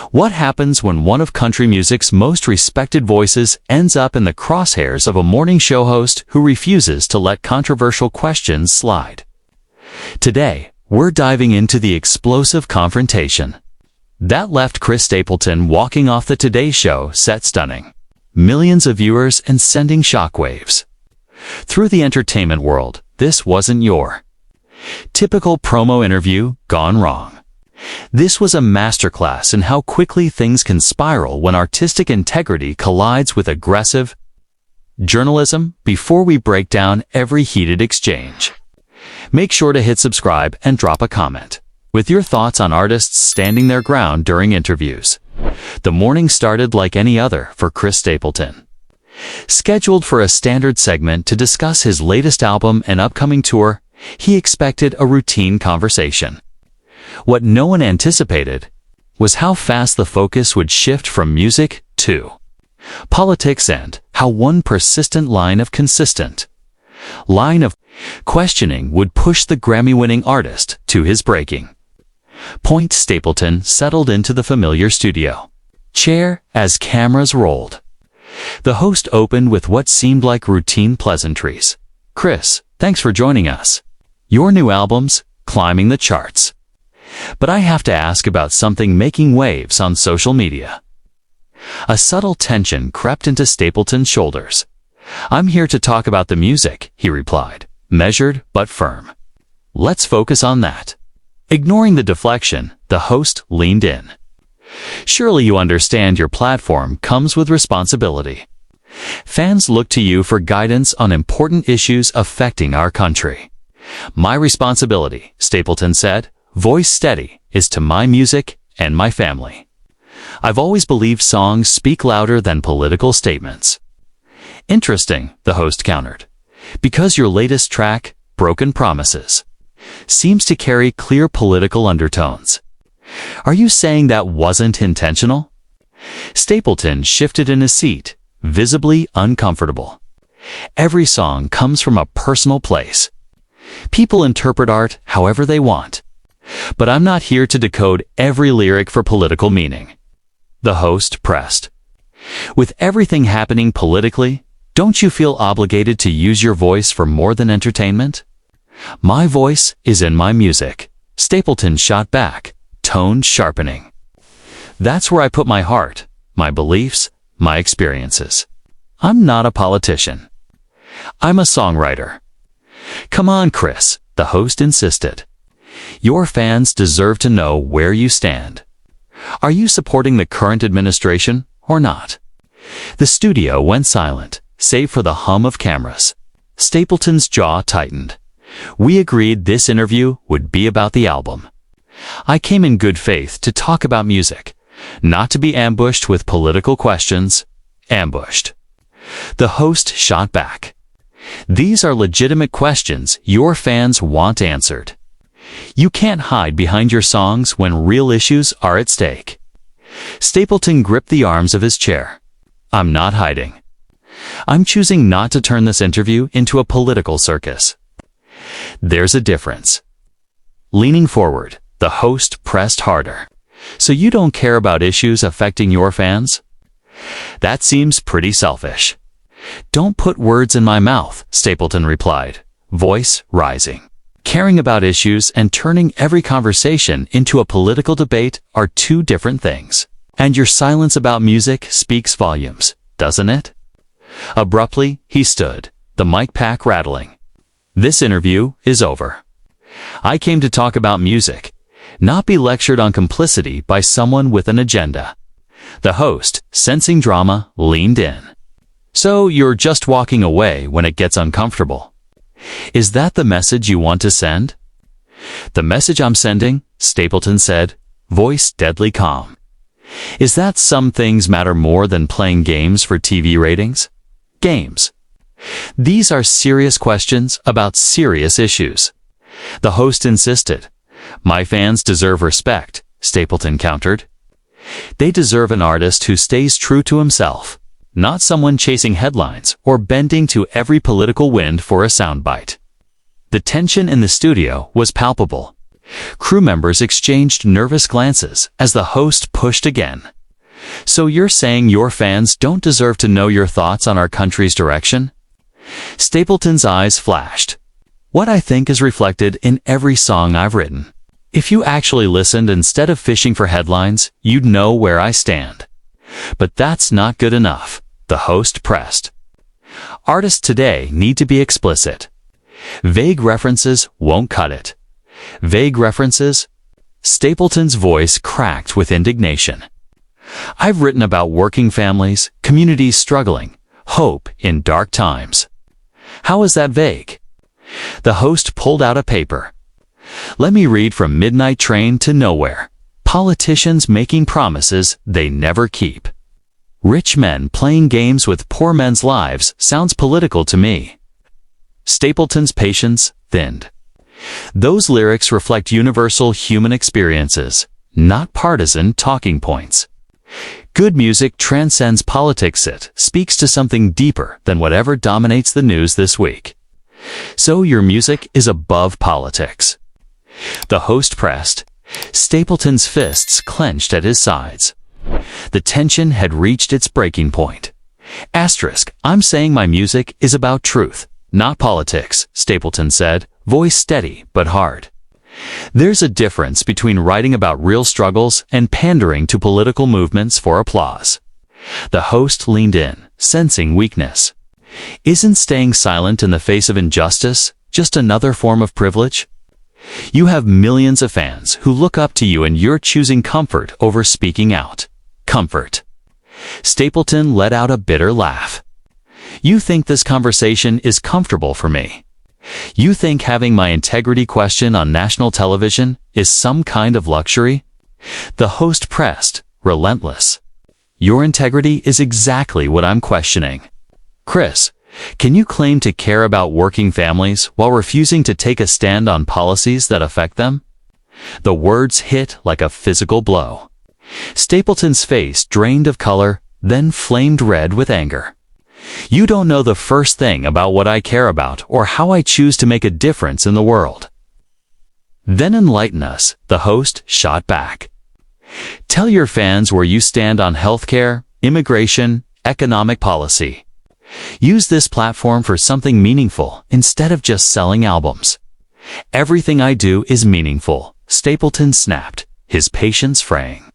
What happens when one of country music's most respected voices ends up in the crosshairs of a morning show host who refuses to let controversial questions slide? Today, we're diving into the explosive confrontation that left Chris Stapleton walking off the Today Show set stunning millions of viewers and sending shockwaves through the entertainment world. This wasn't your typical promo interview gone wrong. This was a masterclass in how quickly things can spiral when artistic integrity collides with aggressive journalism. Before we break down every heated exchange, make sure to hit subscribe and drop a comment with your thoughts on artists standing their ground during interviews. The morning started like any other for Chris Stapleton. Scheduled for a standard segment to discuss his latest album and upcoming tour, he expected a routine conversation. What no one anticipated was how fast the focus would shift from music to politics and how one persistent line of questioning would push the Grammy-winning artist to his breaking point. Stapleton settled into the familiar studio chair as cameras rolled. The host opened with what seemed like routine pleasantries. "Chris, thanks for joining us. Your new album's climbing the charts. But I have to ask about something making waves on social media." A subtle tension crept into Stapleton's shoulders. "I'm here to talk about the music," he replied, measured but firm. "Let's focus on that." Ignoring the deflection, the host leaned in. "Surely you understand your platform comes with responsibility. Fans look to you for guidance on important issues affecting our country." "My responsibility," Stapleton said, voice steady, "is to my music and my family. I've always believed songs speak louder than political statements." "Interesting," the host countered, "because your latest track, Broken Promises, seems to carry clear political undertones. Are you saying that wasn't intentional?" Stapleton shifted in his seat, visibly uncomfortable. "Every song comes from a personal place. People interpret art however they want. But I'm not here to decode every lyric for political meaning." The host pressed. "With everything happening politically, don't you feel obligated to use your voice for more than entertainment?" "My voice is in my music," Stapleton shot back, tone sharpening. "That's where I put my heart, my beliefs, my experiences. I'm not a politician. I'm a songwriter." "Come on, Chris," the host insisted. "Your fans deserve to know where you stand. Are you supporting the current administration or not?" The studio went silent, save for the hum of cameras. Stapleton's jaw tightened. "We agreed this interview would be about the album. I came in good faith to talk about music, not to be ambushed with political questions." "Ambushed?" The host shot back. "These are legitimate questions your fans want answered. You can't hide behind your songs when real issues are at stake." Stapleton gripped the arms of his chair. "I'm not hiding. I'm choosing not to turn this interview into a political circus." "There's a difference." Leaning forward, the host pressed harder. "So you don't care about issues affecting your fans?" "That seems pretty selfish." "Don't put words in my mouth," Stapleton replied, voice rising. "Caring about issues and turning every conversation into a political debate are two different things. And your silence about music speaks volumes, doesn't it?" Abruptly, he stood, the mic pack rattling. "This interview is over. I came to talk about music, not be lectured on complicity by someone with an agenda." The host, sensing drama, leaned in. "So you're just walking away when it gets uncomfortable? Is that the message you want to send?" "The message I'm sending," Stapleton said, voice deadly calm, "is that some things matter more than playing games for TV ratings. Games. These are serious questions about serious issues." The host insisted. "My fans deserve respect," Stapleton countered. "They deserve an artist who stays true to himself, not someone chasing headlines or bending to every political wind for a soundbite." The tension in the studio was palpable. Crew members exchanged nervous glances as the host pushed again. So you're saying your fans don't deserve to know your thoughts on our country's direction? Stapleton's eyes flashed. What I think is reflected in every song I've written. If you actually listened instead of fishing for headlines, you'd know where I stand. But that's not good enough, the host pressed. Artists today need to be explicit. Vague references won't cut it. Vague references? Stapleton's voice cracked with indignation. I've written about working families, communities struggling, hope in dark times. How is that vague? The host pulled out a paper. Let me read from Midnight Train to Nowhere. Politicians making promises they never keep. Rich men playing games with poor men's lives sounds political to me. Stapleton's patience thinned. Those lyrics reflect universal human experiences, not partisan talking points. Good music transcends politics. It speaks to something deeper than whatever dominates the news this week. So your music is above politics. The host pressed. Stapleton's fists clenched at his sides. The tension had reached its breaking point. Asterisk, I'm saying my music is about truth, not politics, Stapleton said, voice steady but hard. There's a difference between writing about real struggles and pandering to political movements for applause. The host leaned in, sensing weakness. Isn't staying silent in the face of injustice just another form of privilege? You have millions of fans who look up to you and you're choosing comfort over speaking out. Comfort. Stapleton let out a bitter laugh. You think this conversation is comfortable for me? You think having my integrity questioned on national television is some kind of luxury? The host pressed, relentless. Your integrity is exactly what I'm questioning. Chris, can you claim to care about working families while refusing to take a stand on policies that affect them? The words hit like a physical blow. Stapleton's face drained of color, then flamed red with anger. You don't know the first thing about what I care about or how I choose to make a difference in the world. Then enlighten us, the host shot back. Tell your fans where you stand on healthcare, immigration, economic policy. Use this platform for something meaningful instead of just selling albums. Everything I do is meaningful, Stapleton snapped, his patience fraying.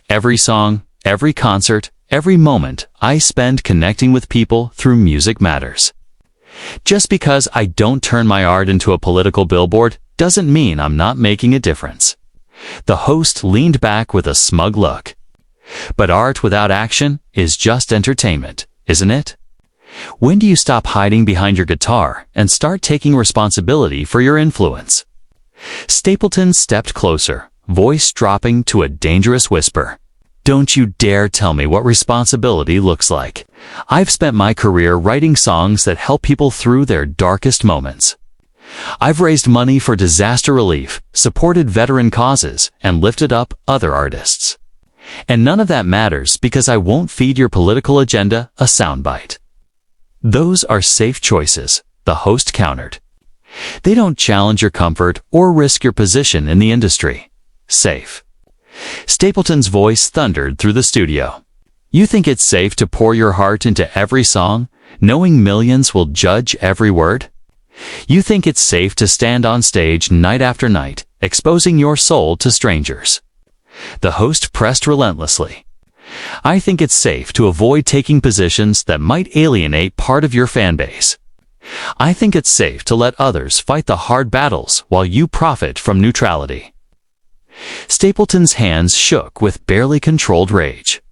Every song, every concert, every moment I spend connecting with people through music matters. Just because I don't turn my art into a political billboard doesn't mean I'm not making a difference. The host leaned back with a smug look. But art without action is just entertainment, isn't it? When do you stop hiding behind your guitar and start taking responsibility for your influence? Stapleton stepped closer, voice dropping to a dangerous whisper. Don't you dare tell me what responsibility looks like. I've spent my career writing songs that help people through their darkest moments. I've raised money for disaster relief, supported veteran causes, and lifted up other artists. And none of that matters because I won't feed your political agenda a soundbite. Those are safe choices, the host countered. They don't challenge your comfort or risk your position in the industry. Safe. Stapleton's voice thundered through the studio. You think it's safe to pour your heart into every song, knowing millions will judge every word? You think it's safe to stand on stage night after night, exposing your soul to strangers? The host pressed relentlessly. I think it's safe to avoid taking positions that might alienate part of your fan base. I think it's safe to let others fight the hard battles while you profit from neutrality. Stapleton's hands shook with barely controlled rage.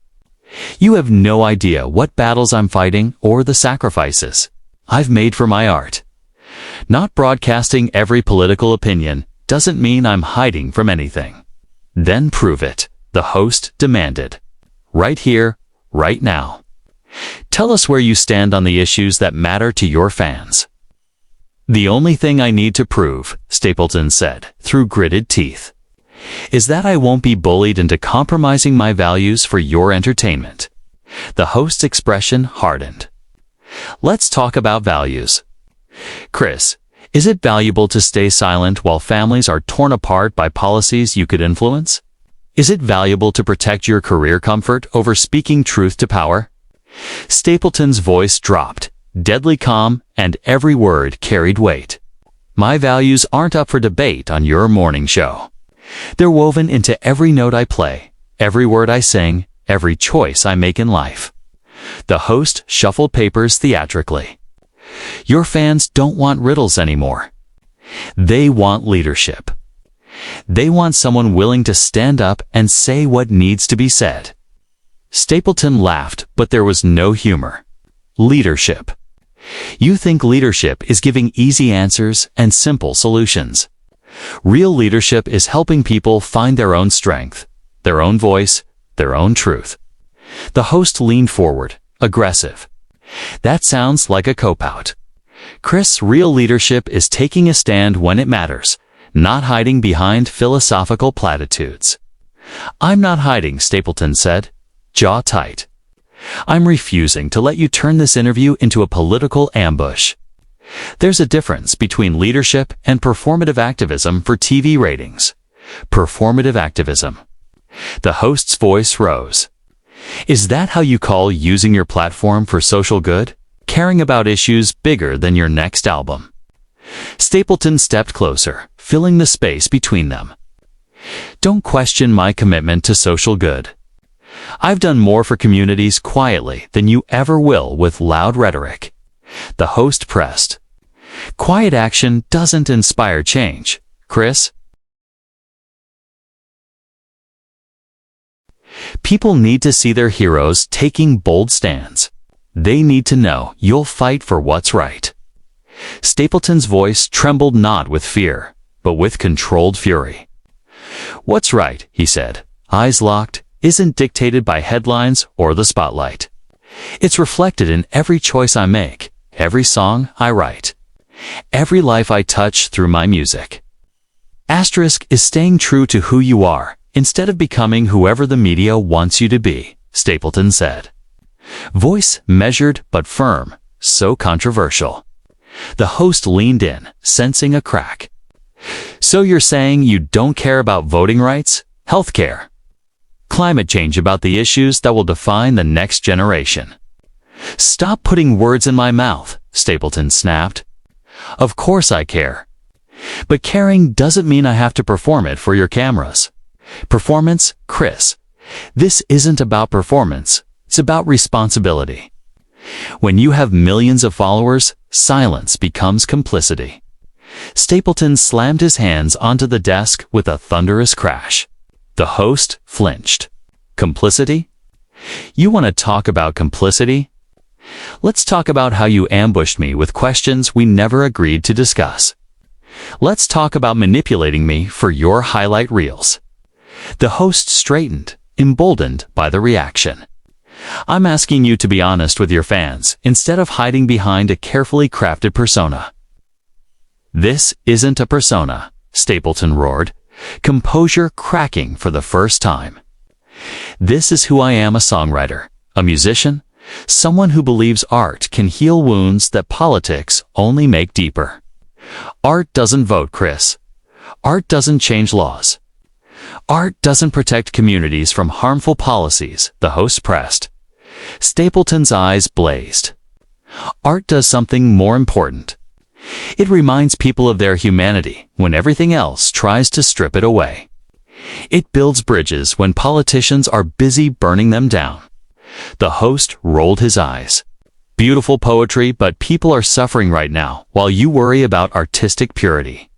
You have no idea what battles I'm fighting or the sacrifices I've made for my art. Not broadcasting every political opinion doesn't mean I'm hiding from anything. Then prove it, the host demanded. Right here, right now. Tell us where you stand on the issues that matter to your fans. The only thing I need to prove, Stapleton said, through gritted teeth, is that I won't be bullied into compromising my values for your entertainment. The host's expression hardened. Let's talk about values. Chris, Is it valuable to stay silent while families are torn apart by policies you could influence? Is it valuable to protect your career comfort over speaking truth to power? Stapleton's voice dropped, deadly calm, and every word carried weight. My values aren't up for debate on your morning show. They're woven into every note I play, every word I sing, every choice I make in life. The host shuffled papers theatrically. Your fans don't want riddles anymore. They want leadership. They want someone willing to stand up and say what needs to be said. Stapleton laughed, but there was no humor. Leadership. You think leadership is giving easy answers and simple solutions. Real leadership is helping people find their own strength, their own voice, their own truth. The host leaned forward, aggressive. That sounds like a cop-out. Chris, real leadership is taking a stand when it matters, not hiding behind philosophical platitudes. I'm not hiding, Stapleton said, jaw tight. I'm refusing to let you turn this interview into a political ambush. There's a difference between leadership and performative activism for TV ratings. Performative activism. The host's voice rose. Is that how you call using your platform for social good? Caring about issues bigger than your next album? Stapleton stepped closer, filling the space between them. Don't question my commitment to social good. I've done more for communities quietly than you ever will with loud rhetoric. The host pressed. Quiet action doesn't inspire change, Chris. People need to see their heroes taking bold stands. They need to know you'll fight for what's right. Stapleton's voice trembled not with fear, but with controlled fury. What's right, he said, eyes locked, isn't dictated by headlines or the spotlight. It's reflected in every choice I make, every song I write, every life I touch through my music. Asterisk is staying true to who you are, instead of becoming whoever the media wants you to be, Stapleton said. Voice measured but firm, so controversial. The host leaned in, sensing a crack. So you're saying you don't care about voting rights, healthcare, climate change, about the issues that will define the next generation? Stop putting words in my mouth, Stapleton snapped. Of course I care. But caring doesn't mean I have to perform it for your cameras. Performance, Chris. This isn't about performance. It's about responsibility. When you have millions of followers, silence becomes complicity. Stapleton slammed his hands onto the desk with a thunderous crash. The host flinched. Complicity? You want to talk about complicity? Let's talk about how you ambushed me with questions we never agreed to discuss. Let's talk about manipulating me for your highlight reels. The host straightened, emboldened by the reaction. I'm asking you to be honest with your fans, instead of hiding behind a carefully crafted persona. This isn't a persona, Stapleton roared, composure cracking for the first time. This is who I am, a songwriter, a musician, someone who believes art can heal wounds that politics only make deeper. Art doesn't vote, Chris. Art doesn't change laws. Art doesn't protect communities from harmful policies, the host pressed. Stapleton's eyes blazed. Art does something more important. It reminds people of their humanity when everything else tries to strip it away. It builds bridges when politicians are busy burning them down. The host rolled his eyes. Beautiful poetry, but people are suffering right now while you worry about artistic purity.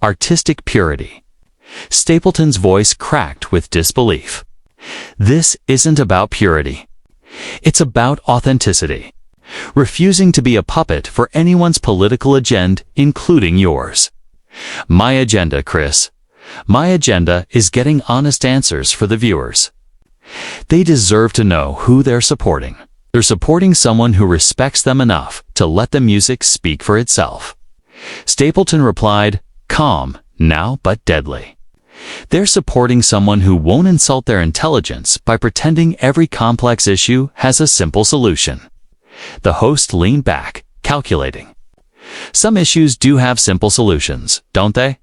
Artistic purity. Stapleton's voice cracked with disbelief. This isn't about purity. It's about authenticity. Refusing to be a puppet for anyone's political agenda, including yours. My agenda, Chris. My agenda is getting honest answers for the viewers. They deserve to know who they're supporting. They're supporting someone who respects them enough to let the music speak for itself. Stapleton replied, calm, now but deadly. They're supporting someone who won't insult their intelligence by pretending every complex issue has a simple solution. The host leaned back, calculating. Some issues do have simple solutions, don't they?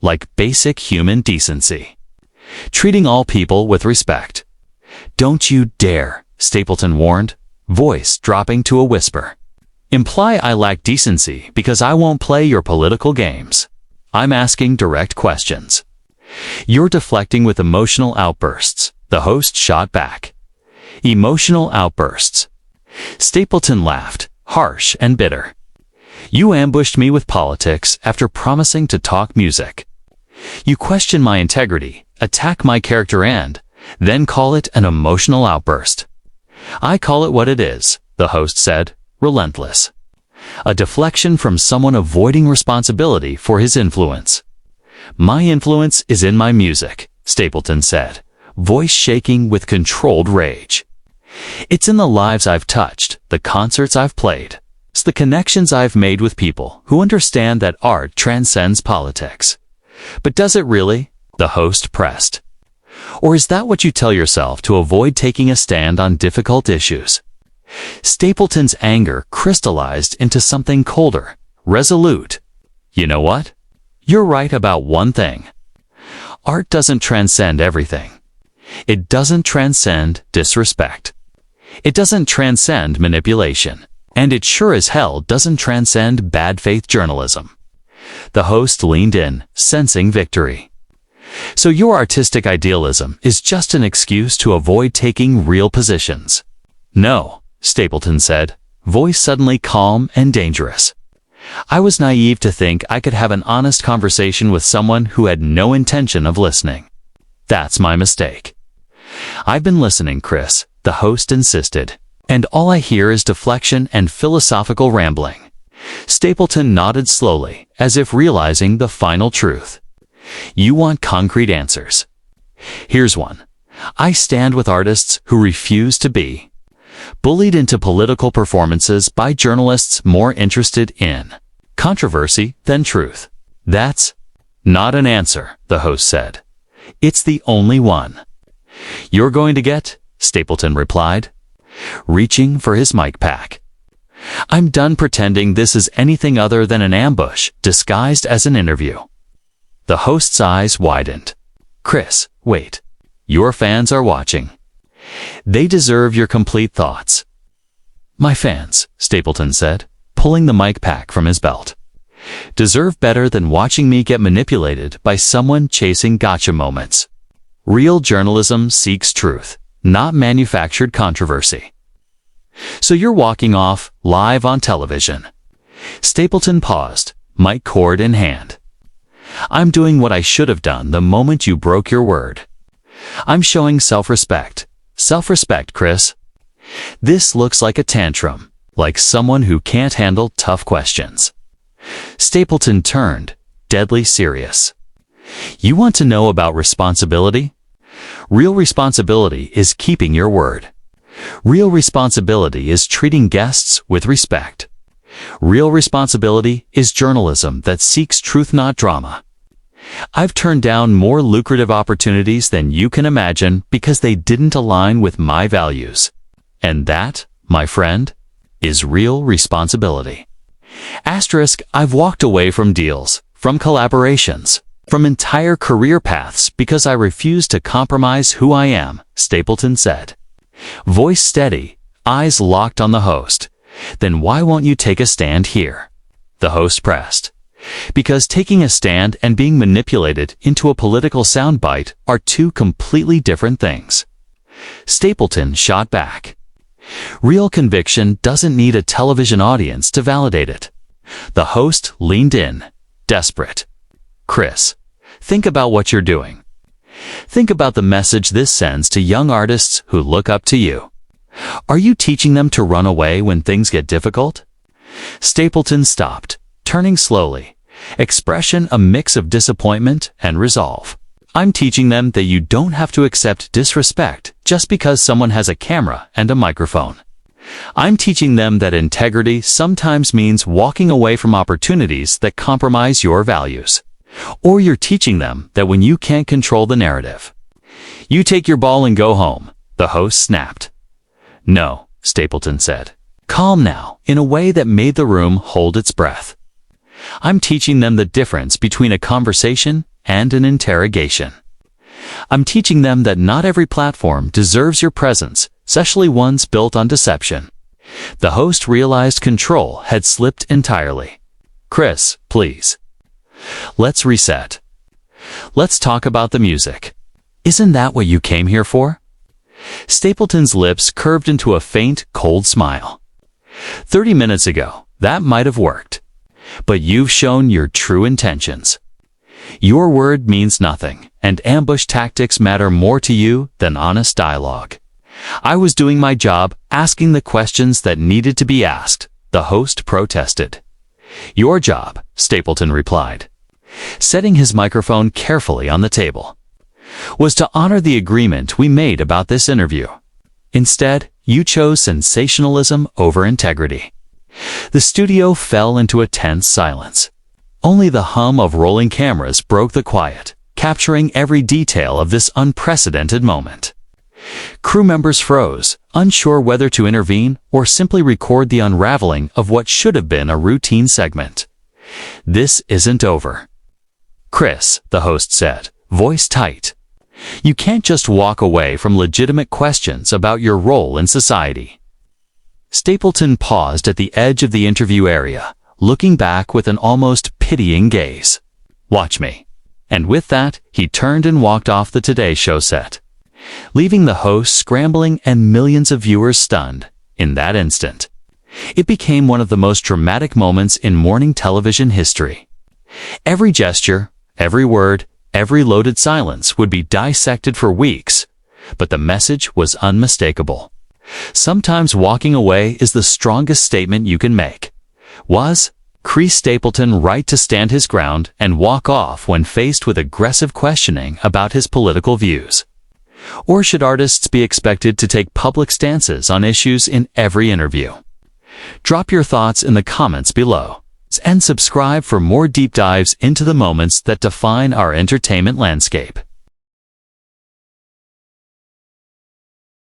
Like basic human decency. Treating all people with respect. Don't you dare, Stapleton warned, voice dropping to a whisper. Imply I lack decency because I won't play your political games. I'm asking direct questions. You're deflecting with emotional outbursts, the host shot back. Emotional outbursts. Stapleton laughed, harsh and bitter. You ambushed me with politics after promising to talk music. You question my integrity, attack my character and then call it an emotional outburst. I call it what it is, the host said, relentless. A deflection from someone avoiding responsibility for his influence. My influence is in my music, Stapleton said, voice shaking with controlled rage. It's in the lives I've touched, the concerts I've played. It's the connections I've made with people who understand that art transcends politics. But does it really? The host pressed. Or is that what you tell yourself to avoid taking a stand on difficult issues? Stapleton's anger crystallized into something colder, resolute. You know what? You're right about one thing. Art doesn't transcend everything. It doesn't transcend disrespect. It doesn't transcend manipulation. And it sure as hell doesn't transcend bad faith journalism. The host leaned in, sensing victory. So your artistic idealism is just an excuse to avoid taking real positions. No, Stapleton said, voice suddenly calm and dangerous. I was naive to think I could have an honest conversation with someone who had no intention of listening. That's my mistake. I've been listening, Chris, the host insisted, and all I hear is deflection and philosophical rambling. Stapleton nodded slowly, as if realizing the final truth. You want concrete answers. Here's one. I stand with artists who refuse to be bullied into political performances by journalists more interested in controversy than truth. That's not an answer, the host said. It's the only one. You're going to get, Stapleton replied, reaching for his mic pack. I'm done pretending this is anything other than an ambush disguised as an interview. The host's eyes widened. Chris, wait. Your fans are watching. They deserve your complete thoughts. My fans, Stapleton said, pulling the mic pack from his belt, deserve better than watching me get manipulated by someone chasing gotcha moments. Real journalism seeks truth, not manufactured controversy. So you're walking off live on television. Stapleton paused, mic cord in hand. I'm doing what I should have done the moment you broke your word. I'm showing self-respect. Self-respect, Chris. This looks like a tantrum, like someone who can't handle tough questions. Stapleton turned, deadly serious. You want to know about responsibility? Real responsibility is keeping your word. Real responsibility is treating guests with respect. Real responsibility is journalism that seeks truth, not drama. I've turned down more lucrative opportunities than you can imagine because they didn't align with my values. And that, my friend, is real responsibility. Asterisk, I've walked away from deals, from collaborations, from entire career paths because I refuse to compromise who I am, Stapleton said. Voice steady, eyes locked on the host. Then why won't you take a stand here? The host pressed. Because taking a stand and being manipulated into a political soundbite are two completely different things. Stapleton shot back. Real conviction doesn't need a television audience to validate it. The host leaned in, desperate. Chris, think about what you're doing. Think about the message this sends to young artists who look up to you. Are you teaching them to run away when things get difficult? Stapleton stopped, turning slowly, expression a mix of disappointment and resolve. I'm teaching them that you don't have to accept disrespect just because someone has a camera and a microphone. I'm teaching them that integrity sometimes means walking away from opportunities that compromise your values. Or you're teaching them that when you can't control the narrative, you take your ball and go home, the host snapped. No, Stapleton said, calm now, in a way that made the room hold its breath. I'm teaching them the difference between a conversation and an interrogation. I'm teaching them that not every platform deserves your presence, especially ones built on deception. The host realized control had slipped entirely. Chris, please. Let's reset. Let's talk about the music. Isn't that what you came here for? Stapleton's lips curved into a faint, cold smile. 30 minutes ago, that might have worked. But you've shown your true intentions. Your word means nothing, and ambush tactics matter more to you than honest dialogue. I was doing my job, asking the questions that needed to be asked, the host protested. Your job, Stapleton replied, setting his microphone carefully on the table, was to honor the agreement we made about this interview. Instead, you chose sensationalism over integrity. The studio fell into a tense silence. Only the hum of rolling cameras broke the quiet, capturing every detail of this unprecedented moment. Crew members froze, unsure whether to intervene or simply record the unraveling of what should have been a routine segment. This isn't over. Chris, the host said, voice tight. You can't just walk away from legitimate questions about your role in society. Stapleton paused at the edge of the interview area, looking back with an almost pitying gaze. Watch me. And with that, he turned and walked off the Today Show set, leaving the host scrambling and millions of viewers stunned. In that instant, it became one of the most dramatic moments in morning television history. Every gesture, every word, every loaded silence would be dissected for weeks, but the message was unmistakable. Sometimes walking away is the strongest statement you can make. Was Chris Stapleton right to stand his ground and walk off when faced with aggressive questioning about his political views? Or should artists be expected to take public stances on issues in every interview? Drop your thoughts in the comments below, and subscribe for more deep dives into the moments that define our entertainment landscape.